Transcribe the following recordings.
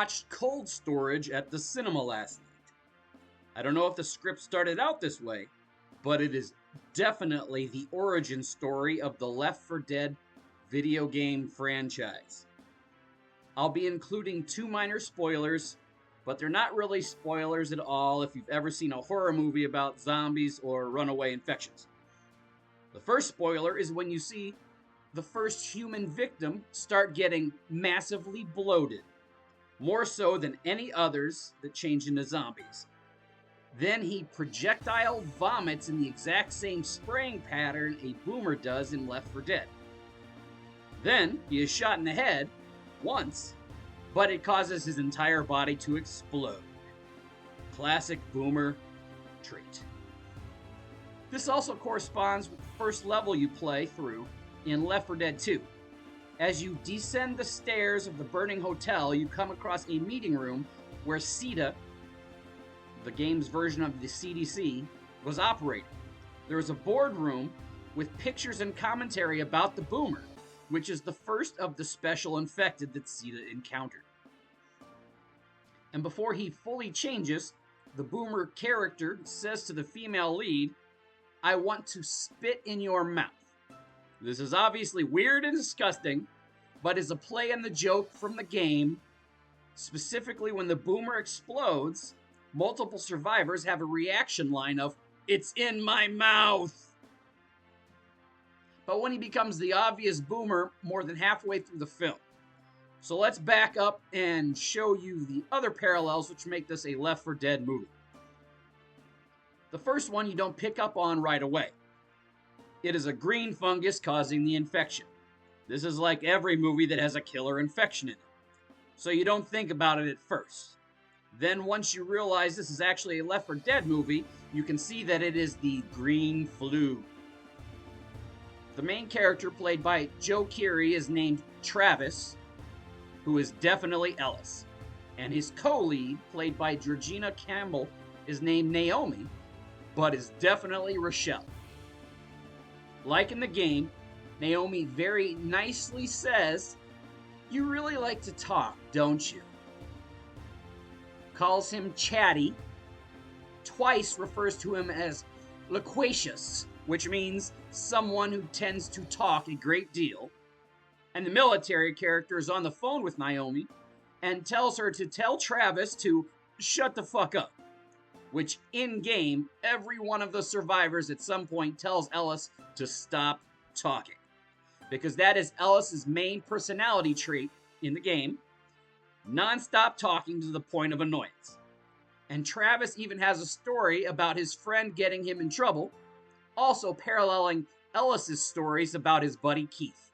watched Cold Storage at the cinema last night. I don't know if the script started out this way, but it is definitely the origin story of the Left 4 Dead video game franchise. I'll be including 2 minor spoilers, but they're not really spoilers at all if you've ever seen a horror movie about zombies or runaway infections. The first spoiler is when you see the first human victim start getting massively bloated, more so than any others that change into zombies. Then he projectile vomits in the exact same spraying pattern a boomer does in Left 4 Dead. Then he is shot in the head once, but it causes his entire body to explode. Classic boomer trait. This also corresponds with the first level you play through in Left 4 Dead 2. As you descend the stairs of the burning hotel, you come across a meeting room where CETA, the game's version of the CDC, was operating. There is a boardroom with pictures and commentary about the boomer, which is the first of the special infected that CETA encountered. And before he fully changes, the boomer character says to the female lead, "I want to spit in your mouth." This is obviously weird and disgusting, but is a play on the joke from the game. Specifically, when the boomer explodes, multiple survivors have a reaction line of, "It's in my mouth." But when he becomes the obvious boomer more than halfway through the film. So let's back up and show you the other parallels which make this a Left 4 Dead movie. The first one you don't pick up on right away. It is a green fungus causing the infection. This is like every movie that has a killer infection in it. So you don't think about it at first. Then once you realize this is actually a Left 4 Dead movie, you can see that it is the green flu. The main character, played by Joe Keery, is named Travis, who is definitely Ellis. And his co-lead, played by Georgina Campbell, is named Naomi, but is definitely Rochelle. Like in the game, Naomi very nicely says, "You really like to talk, don't you?" Calls him chatty, twice refers to him as loquacious, which means someone who tends to talk a great deal. And the military character is on the phone with Naomi and tells her to tell Travis to shut the fuck up. Which in-game, every one of the survivors at some point tells Ellis to stop talking. Because that is Ellis's main personality trait in the game. Non-stop talking to the point of annoyance. And Travis even has a story about his friend getting him in trouble, also paralleling Ellis's stories about his buddy Keith.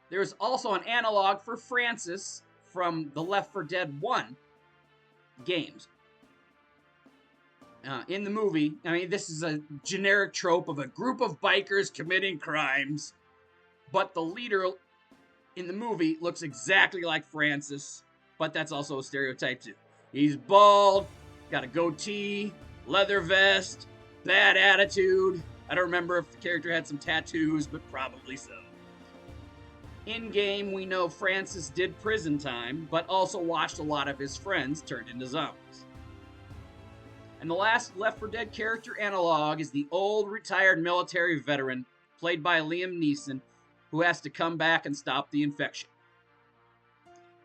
There's also an analog for Francis from the Left 4 Dead 1 games. In the movie, I mean, this is a generic trope of a group of bikers committing crimes, but the leader in the movie looks exactly like Francis, but that's also a stereotype too. He's bald, got a goatee, leather vest, bad attitude. I don't remember if the character had some tattoos, but probably so. In-game, we know Francis did prison time, but also watched a lot of his friends turned into zombies. And the last Left 4 Dead character analog is the old retired military veteran, played by Liam Neeson, who has to come back and stop the infection.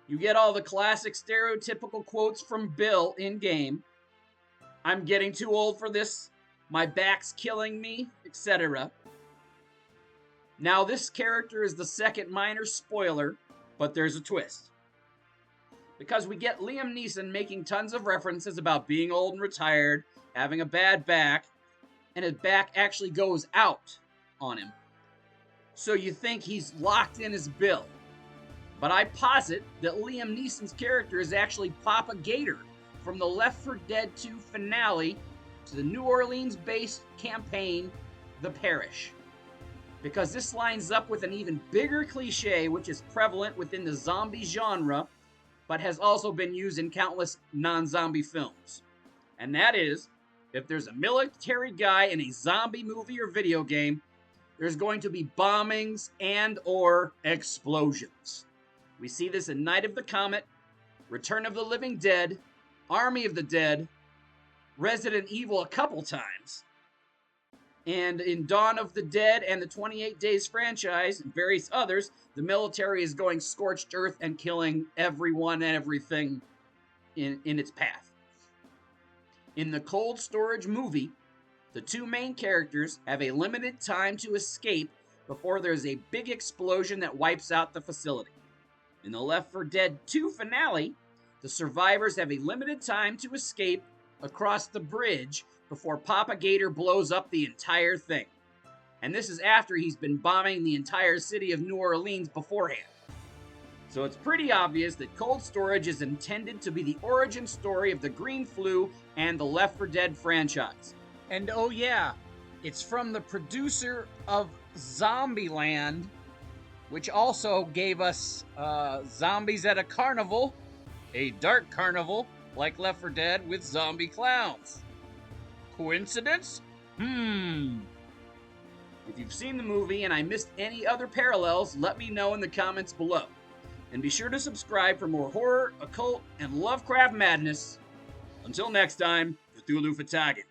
You get all the classic stereotypical quotes from Bill in-game. "I'm getting too old for this," "My back's killing me," etc. Now this character is the second minor spoiler, but there's a twist. Because we get Liam Neeson making tons of references about being old and retired, having a bad back, and his back actually goes out on him. So you think he's locked in as Bill. But I posit that Liam Neeson's character is actually Papa Gator from the Left 4 Dead 2 finale to the New Orleans-based campaign, The Parish. Because this lines up with an even bigger cliche which is prevalent within the zombie genre, but has also been used in countless non-zombie films. And that is, if there's a military guy in a zombie movie or video game, there's going to be bombings and or explosions. We see this in Night of the Comet, Return of the Living Dead, Army of the Dead, Resident Evil a couple times, and in Dawn of the Dead and the 28 Days franchise and various others, the military is going scorched earth and killing everyone and everything in its path. In the Cold Storage movie, the two main characters have a limited time to escape before there's a big explosion that wipes out the facility. In the Left 4 Dead 2 finale, the survivors have a limited time to escape across the bridge before Papa Gator blows up the entire thing. And this is after he's been bombing the entire city of New Orleans beforehand. So it's pretty obvious that Cold Storage is intended to be the origin story of the Green Flu and the Left 4 Dead franchise. And oh yeah, it's from the producer of Zombieland, which also gave us Zombies at a Carnival, a dark carnival like Left 4 Dead with zombie clowns. Coincidence? If you've seen the movie and I missed any other parallels, let me know in the comments below. And be sure to subscribe for more horror, occult, and Lovecraft madness. Until next time, Cthulhu FUCC.IT.